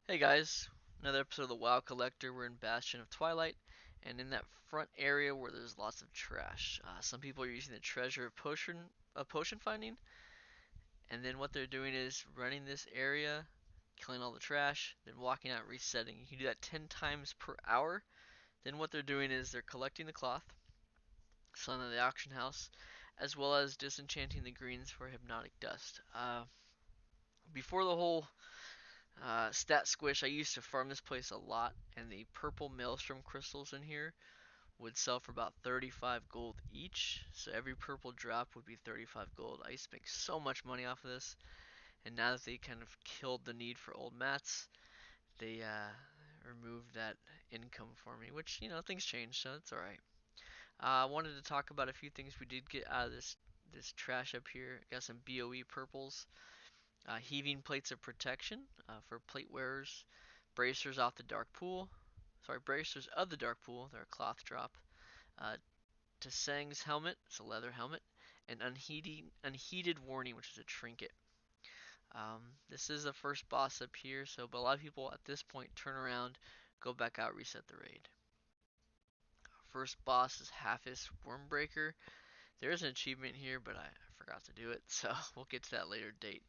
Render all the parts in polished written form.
Hey guys, another episode of the WoW Collector. We're in Bastion of Twilight, and in that front area where there's lots of trash. Some people are using the treasure of potion finding, and then what they're doing is running this area, killing all the trash, then walking out, resetting. You can do that 10 times per hour. Then what they're doing is they're collecting the cloth, selling at the auction house, as well as disenchanting the greens for hypnotic dust. Before the whole stat squish, I used to farm this place a lot, and the purple maelstrom crystals in here would sell for about 35 gold each. So every purple drop would be 35 gold. I used to make so much money off of this, and now that they kind of killed the need for old mats, they removed that income for me, which, things change, so it's alright. I wanted to talk about a few things we did get out of this trash up here. Got some BOE purples. Heaving plates of protection for plate wearers, bracers off the dark pool. Sorry, bracers of the dark pool. They're a cloth drop. Uh, Tseng's helmet. It's a leather helmet. And unheated warning, which is a trinket. This is the first boss up here, but a lot of people at this point turn around, go back out, reset the raid. First boss is Halfus Wyrmbreaker. There is an achievement here, but I forgot to do it, so we'll get to that later date.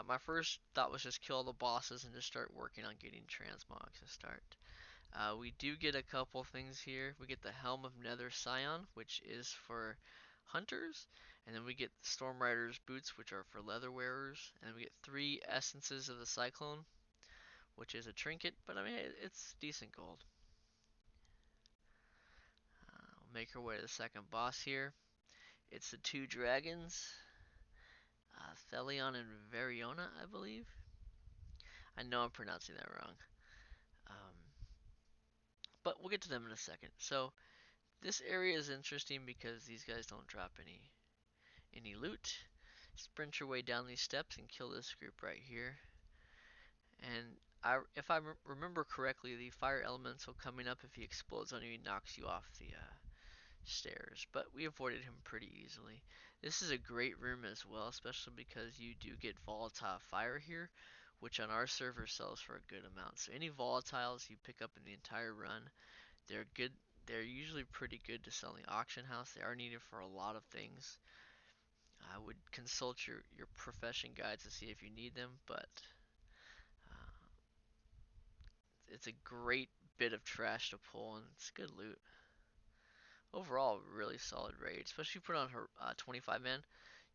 My first thought was just kill all the bosses and just start working on getting transmogs to start. We do get a couple things here. We get the Helm of Nether Scion, which is for hunters, and then we get the Storm Rider's boots, which are for leather wearers, and then we get 3 essences of the Cyclone, which is a trinket, but I mean it's decent gold. We'll make our way to the second boss here. It's the 2 dragons, Theralion and Valiona, I believe. I know I'm pronouncing that wrong. Um, but we'll get to them in a second. So this area is interesting because these guys don't drop any loot. Sprint your way down these steps and kill this group right here. And if I remember correctly, the fire elemental coming up, if he explodes on you, he knocks you off the stairs. But we avoided him pretty easily. This is a great room as well, especially because you do get volatile fire here, which on our server sells for a good amount. So any volatiles you pick up in the entire run, they're good. They're usually pretty good to sell in the auction house. They are needed for a lot of things. I would consult your profession guides to see if you need them, but uh, it's a great bit of trash to pull, and it's good loot. Overall, really solid raid, especially if you put on her 25 man.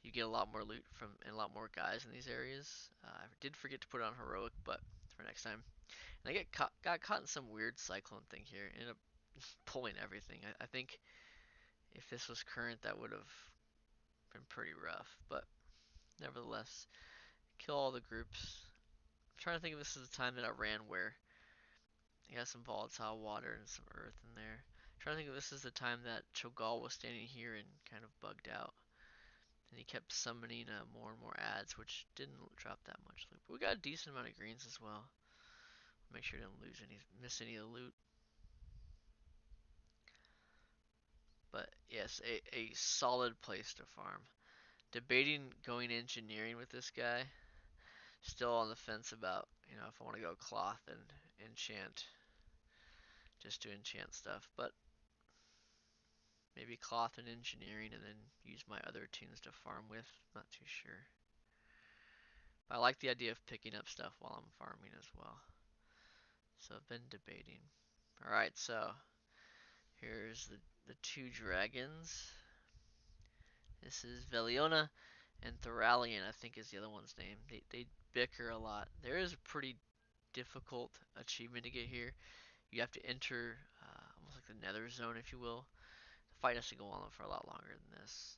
You get a lot more loot from and a lot more guys in these areas. I did forget to put on heroic, but for next time. And I got caught in some weird cyclone thing here. Ended up pulling everything. I think if this was current, that would have been pretty rough. But nevertheless, kill all the groups. I'm trying to think if this is the time that I ran where I got some volatile water and some earth in there. I'm trying to think if this is the time that Cho'gall was standing here and kind of bugged out. And he kept summoning more and more ads, which didn't drop that much loot. But we got a decent amount of greens as well. Make sure I didn't miss any of the loot. But yes, a solid place to farm. Debating going engineering with this guy. Still on the fence about, if I want to go cloth and enchant, just to enchant stuff. But maybe cloth and engineering and then use my other tunes to farm with. Not too sure. But I like the idea of picking up stuff while I'm farming as well. So I've been debating. Alright, so here's the 2 dragons. This is Valiona and Theralion, I think is the other one's name. They bicker a lot. There is a pretty difficult achievement to get here. You have to enter almost like the Nether zone, if you will. The fight has to go on for a lot longer than this.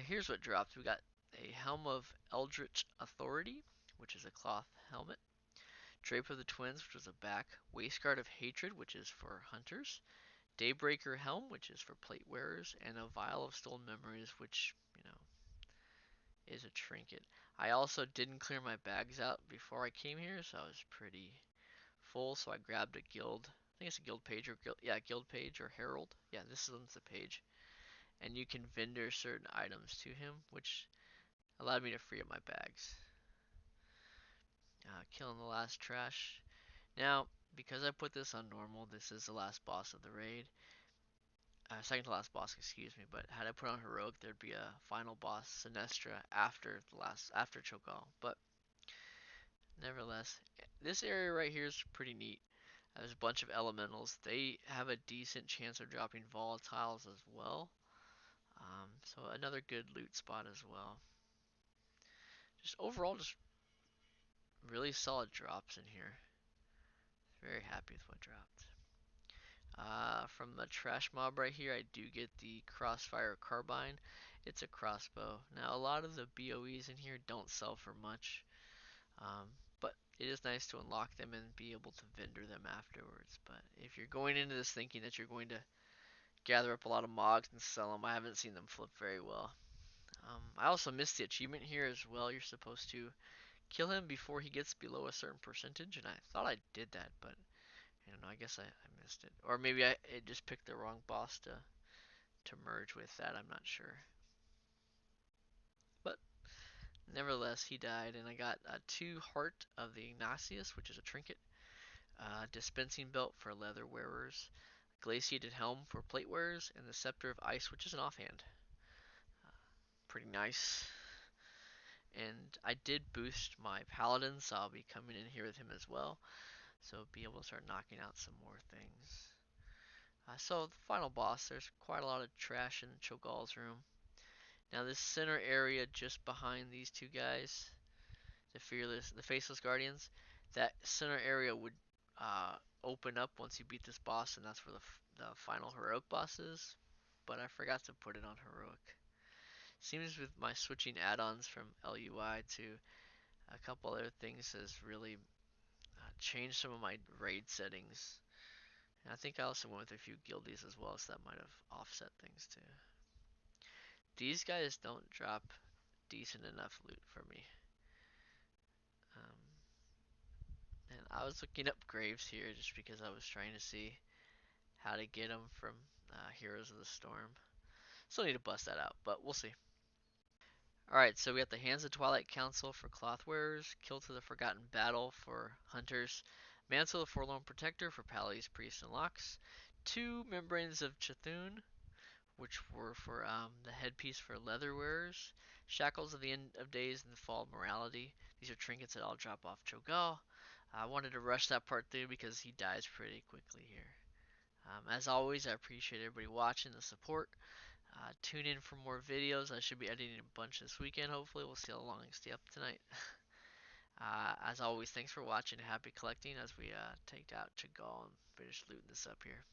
Here's what dropped. We got a Helm of Eldritch Authority, which is a cloth helmet. Drape of the Twins, which was a back. Waistguard of Hatred, which is for hunters. Daybreaker Helm, which is for plate wearers. And a Vial of Stolen Memories, which, is a trinket. I also didn't clear my bags out before I came here, so I was pretty full, so I grabbed a guild. I think it's a guild page or guild page or herald. Yeah, this one's the page. And you can vendor certain items to him, which allowed me to free up my bags. Killing the last trash. Now, because I put this on normal, this is the last boss of the raid. Second to last boss, excuse me. But had I put on heroic, there'd be a final boss, Sinestra, after Cho'gall. But nevertheless, this area right here is pretty neat. There's a bunch of elementals. They have a decent chance of dropping volatiles as well. So another good loot spot as well. Just overall, just really solid drops in here. Very happy with what dropped. From the trash mob right here, I do get the Crossfire Carbine. It's a crossbow. Now, a lot of the BOEs in here don't sell for much, um, but it is nice to unlock them and be able to vendor them afterwards. But if you're going into this thinking that you're going to gather up a lot of mogs and sell them, I haven't seen them flip very well. I also missed the achievement here as well. You're supposed to kill him before he gets below a certain percentage, and I thought I did that, but I don't know. I guess I missed it, or maybe it just picked the wrong boss to merge with that. I'm not sure, but nevertheless, he died, and I got 2 heart of the Ignatius, which is a trinket, dispensing belt for leather wearers, glaciated helm for plate wearers, and the scepter of ice, which is an offhand. Pretty nice. And I did boost my paladin, so I'll be coming in here with him as well. So be able to start knocking out some more things. So the final boss, there's quite a lot of trash in Cho'Gall's room. Now this center area just behind these two guys, the faceless guardians, that center area would open up once you beat this boss, and that's where the final heroic boss is. But I forgot to put it on heroic. Seems with my switching add-ons from LUI to a couple other things has really changed some of my raid settings. And I think I also went with a few guildies as well, so that might have offset things too. These guys don't drop decent enough loot for me. Um, and I was looking up graves here just because I was trying to see how to get them from Heroes of the Storm. Still need to bust that out, but we'll see. Alright, so we got the Hands of Twilight Council for cloth wearers, Kilt of the Forgotten Battle for hunters, Mantle of Forlorn Protector for pallies, priests, and locks, 2 Membranes of Chthon, which were for the headpiece for leather wearers, Shackles of the End of Days and the Fall of Morality. These are trinkets that I'll drop off Cho'Gall. I wanted to rush that part through because he dies pretty quickly here. As always, I appreciate everybody watching, the support. Tune in for more videos. I should be editing a bunch this weekend, hopefully. We'll see how long I can stay up tonight. As always, thanks for watching. Happy collecting as we take out Cho'Gall and finish looting this up here.